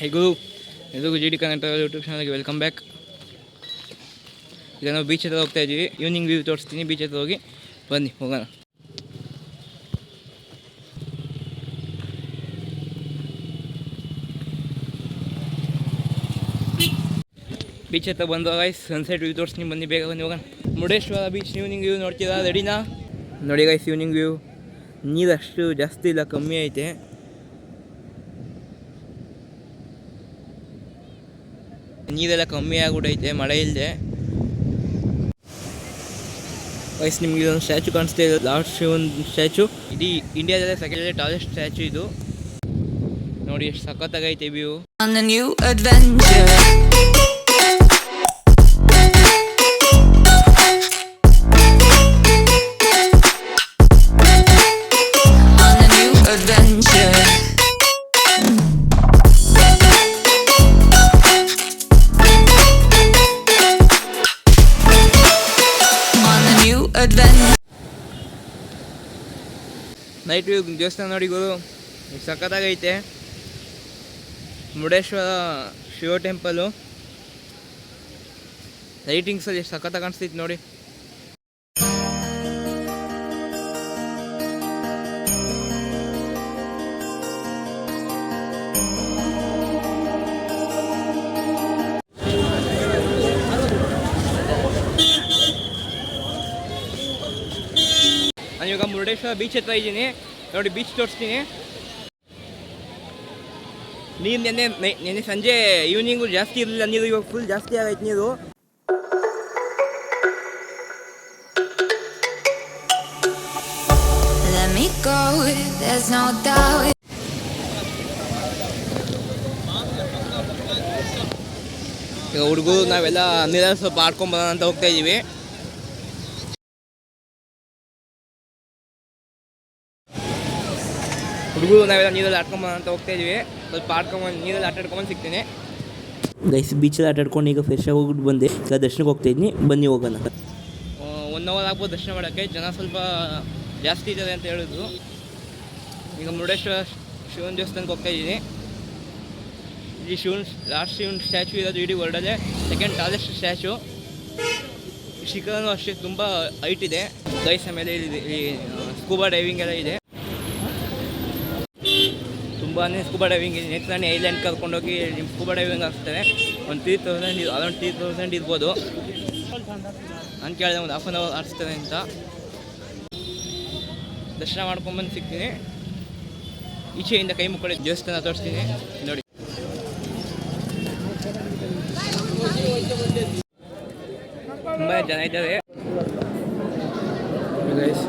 ಹೇಗೂ ಎಲ್ರಿಗೂ G D Kannada YouTube ಚಾನಲ್ಗೆ ವೆಲ್ಕಮ್ ಬ್ಯಾಕ್. ಈಗ ನಾವು ಬೀಚ್ ಹತ್ರ ಹೋಗ್ತಾ ಇದ್ದೀವಿ. ಈವ್ನಿಂಗ್ ವ್ಯೂ ತೋರಿಸ್ತೀನಿ. ಬೀಚ್ ಹತ್ರ ಹೋಗಿ ಬನ್ನಿ, ಹೋಗೋಣ. ಬೀಚ್ ಹತ್ರ ಬಂದು ಗೈಸ್ ಸನ್ಸೆಟ್ ವ್ಯೂ ತೋರಿಸ್ತೀನಿ. ಬನ್ನಿ, ಬೇಗ ಬನ್ನಿ, ಹೋಗೋಣ. ಮುರುಡೇಶ್ವರ ಬೀಚ್ ಈವ್ನಿಂಗ್ ವ್ಯೂ ನೋಡ್ತೀರಾ? ರೆಡಿನಾ? ನೋಡಿ ಗೈಸ್, ಈವ್ನಿಂಗ್ ವ್ಯೂ. ನೀರಷ್ಟು ಜಾಸ್ತಿ ಇಲ್ಲ, ಕಮ್ಮಿ ಐತೆ. ನೀರೆಲ್ಲ ಕಮ್ಮಿ ಆಗ್ಬಿಟ್ಟೈತೆ ಮಳೆ ಇಲ್ಲದೆ. ವಯಸ್ಸು ನಿಮಗೆ ಇದೊಂದು ಸ್ಟ್ಯಾಚು ಕಾಣಿಸ್ತಾ ಇದೆ, ಲಾರ್ಡ್ ಶಿವನ್ ಸ್ಟ್ಯಾಚು. ಇಡೀ ಇಂಡಿಯಾದಲ್ಲೇ ಸೆಕೆಂಡ್ ಟಾಲೆಸ್ಟ್ ಸ್ಟ್ಯಾಚು ಇದು. ನೋಡಿ ಎಷ್ಟು ಸಖತ್ತಾಗೈತೆ ವ್ಯೂ. ನೈಟ್ ವ್ಯೂ ದೇವಸ್ಥಾನ ನೋಡಿ ಗುರು, ಸಖತ್ತಾಗೈತೆ. ಮುರುಡೇಶ್ವರ ಶಿವ ಟೆಂಪಲು ಲೈಟಿಂಗ್ಸಲ್ಲಿ ಎಷ್ಟು ಸಖತ್ತಾಗಿ ಕಾಣಿಸ್ತೈತೆ ನೋಡಿ. ನಾನು ಇವಾಗ ಮುರುಡೇಶ್ವರ ಬೀಚ್ ಹತ್ರ ಇದ್ದೀನಿ. ನೋಡಿ, ಬೀಚ್ ತೋರಿಸ್ತೀನಿ. ನೀರು ನೆನ್ನೆ ಸಂಜೆ ಈವ್ನಿಂಗು ಜಾಸ್ತಿ ಇರಲಿಲ್ಲ ನೀರು, ಇವಾಗ ಫುಲ್ ಜಾಸ್ತಿ ಆಗೈತೆ ನೀರು. ಈಗ ಹುಡುಗರು ನಾವೆಲ್ಲ ನೀರಲ್ಲಿ ಸ್ವಲ್ಪ ಆಡ್ಕೊಂಬರೋಣ ಅಂತ ಹೋಗ್ತಾ ಇದ್ದೀವಿ. ಹುಡುಗರು ನಾವೆಲ್ಲ ನೀರಲ್ಲಿ ಆಡ್ಕೊಂಬರೋಣ ಅಂತ ಹೋಗ್ತಾ ಇದ್ದೀವಿ. ಸ್ವಲ್ಪ ನೀರಲ್ಲಿ ಆಟಾಡ್ಕೊಂಬಂದು ಸಿಗ್ತೀನಿ ಗೈಸ್. ಬೀಚಲ್ಲಿ ಆಟಾಡ್ಕೊಂಡು ಈಗ ಫ್ರೆಶ್ ಆಗಿ ಹೋಗ್ಬಿಟ್ಟು ಬಂದೆ. ಈಗ ದರ್ಶನಕ್ಕೆ ಹೋಗ್ತಾ ಇದ್ದೀನಿ, ಬನ್ನಿ ಹೋಗೋಣ. 1 ಅವರ್ ಆಗ್ಬೋದು ದರ್ಶನ ಮಾಡೋಕ್ಕೆ. ಜನ ಸ್ವಲ್ಪ ಜಾಸ್ತಿ ಇದ್ದಾರೆ ಅಂತ ಹೇಳಿದ್ರು. ಈಗ ಮುರುಡೇಶ್ವರ ಶಿವನ ದೇವಸ್ಥಾನಕ್ಕೆ ಹೋಗ್ತಾ ಇದ್ದೀನಿ. ಈ ಲಾಸ್ಟ್ ಶಿವನ್ ಸ್ಟ್ಯಾಚು ಇರೋದು ಇಡೀ ವರ್ಲ್ಡಲ್ಲೇ ಸೆಕೆಂಡ್ ಟಾಲೆಸ್ಟ್ ಸ್ಟ್ಯಾಚು. ಶಿಖರನೂ ಅಷ್ಟೇ ತುಂಬ ಹೈಟ್ ಇದೆ ಗೈಸ್. ಆಮೇಲೆ ಇಲ್ಲಿ ಸ್ಕೂಬಾ ಡೈವಿಂಗ್ ಎಲ್ಲ ಇದೆ. ತುಂಬಾ ಸ್ಕೂಬಾ ಡೈವಿಂಗ್ ಇದೆ. ನೆಕ್ಸ್ಟ್ ನಾನು ಐಲ್ಯಾಂಡ್ ಕರ್ಕೊಂಡೋಗಿ ನಿಮ್ಮ ಸ್ಕೂಬಾ ಡೈವಿಂಗ್ ಆಗ್ತಾರೆ. ಒಂದು 3000 ಅರೌಂಡ್ 3000 ಇರ್ಬೋದು ಅಂತ ಕೇಳಿದೆ. ಒಂದು 1/2 ಅವರ್ ಆಡಿಸ್ತಾರೆ ಅಂತ. ದರ್ಶನ ಮಾಡ್ಕೊಂಬಂದು ಸಿಗ್ತೀನಿ. ಈಚೆಯಿಂದ ಕೈ ಮುಕ್ಕೊಳ್ಳಿ ದೇವಸ್ಥಾನ ತೋರಿಸ್ತೀನಿ ನೋಡಿ. ತುಂಬ ಜನ ಇದ್ದಾರೆ ಗೈಸ್.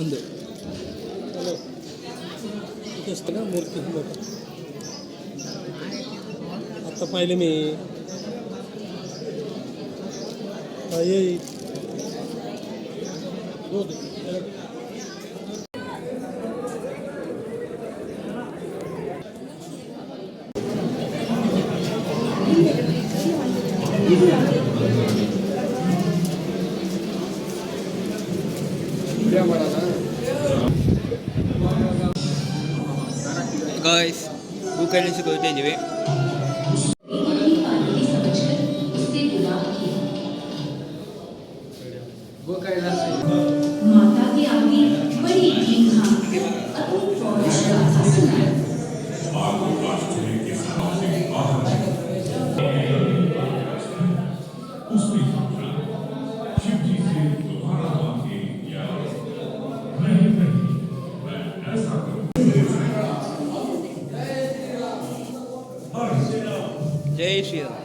ಒಂದು मूर्ती आता पाहिले मी. ಗಾಯ್ಸ್, ಹೂಕಳ್ಳಿ ಸಿಗೋತಾ ಇದ್ದೀವಿ. ಜೈ ಶ್ರೀರಾಮ್.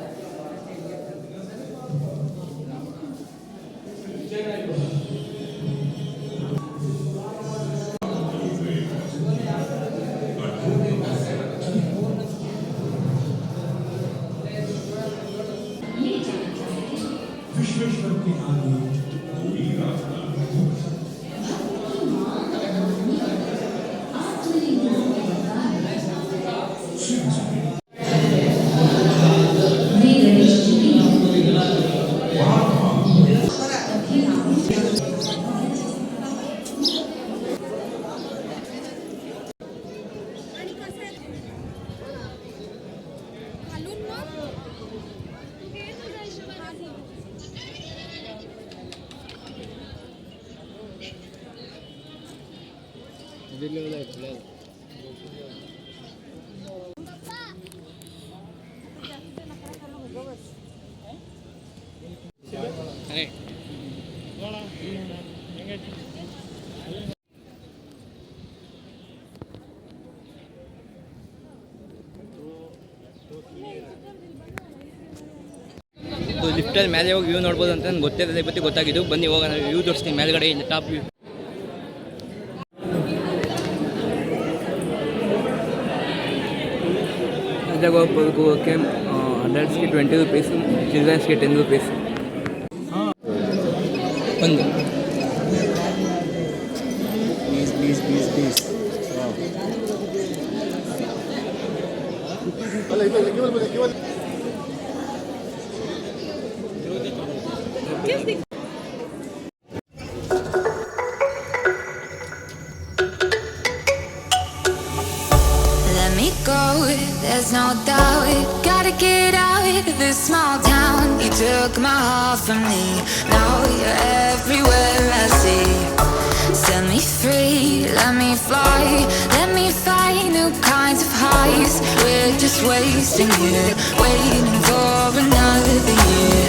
विश्वेश्वर के आगे कोई रास्ता ಲಿಫ್ಟಲ್ಲಿ ಮೇಲೆ ಹೋಗಿ ವ್ಯೂ ನೋಡ್ಬೋದು ಅಂತ ನನಗೆ ಗೊತ್ತಿರಲಿಲ್ಲ, ಇವತ್ತು ಗೊತ್ತಾಗಿದ್ದು. ಬನ್ನಿ ಹೋಗೋಣ, ವ್ಯೂ ತೋರಿಸ್ತೀನಿ ಮೇಲ್ಗಡೆಯಿಂದ, ಟಾಪ್ ವ್ಯೂ. ಅದಾಗ ಹೋಗೋಕ್ಕೆ ಅಡಲ್ಟ್ಸ್ಗೆ 20 ರೂಪೀಸು, ಚಿಲ್ಡ್ರನ್ಸ್ಗೆ 10 ರೂಪೀಸು. ಒಂದು Let me go, there's no doubt. Gotta get out of this small town. You took my heart from me, now you're everywhere I see. Set me free, let me fly. Let me find new kinds of highs. We're just wasting here, waiting for another year.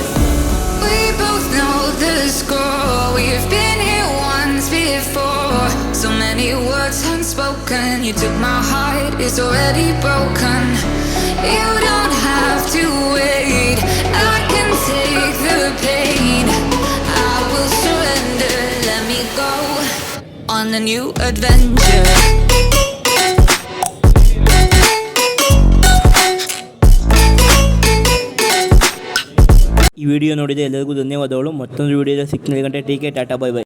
We both know the score, we've been here once before. So many words unspoken, you took my heart, it's already broken. You don't have to wait, I can take the pain. I will surrender, let me go on a new adventure. ಈ video ನೋಡಿದ ಎಲ್ಲರಿಗೂ ಧನ್ಯವಾದಗಳು. ಮತ್ತೊಂದು ವಿಡಿಯೋದಲ್ಲಿ ಸಿಗ್ತೀನಿ. TK Tata, bye bye.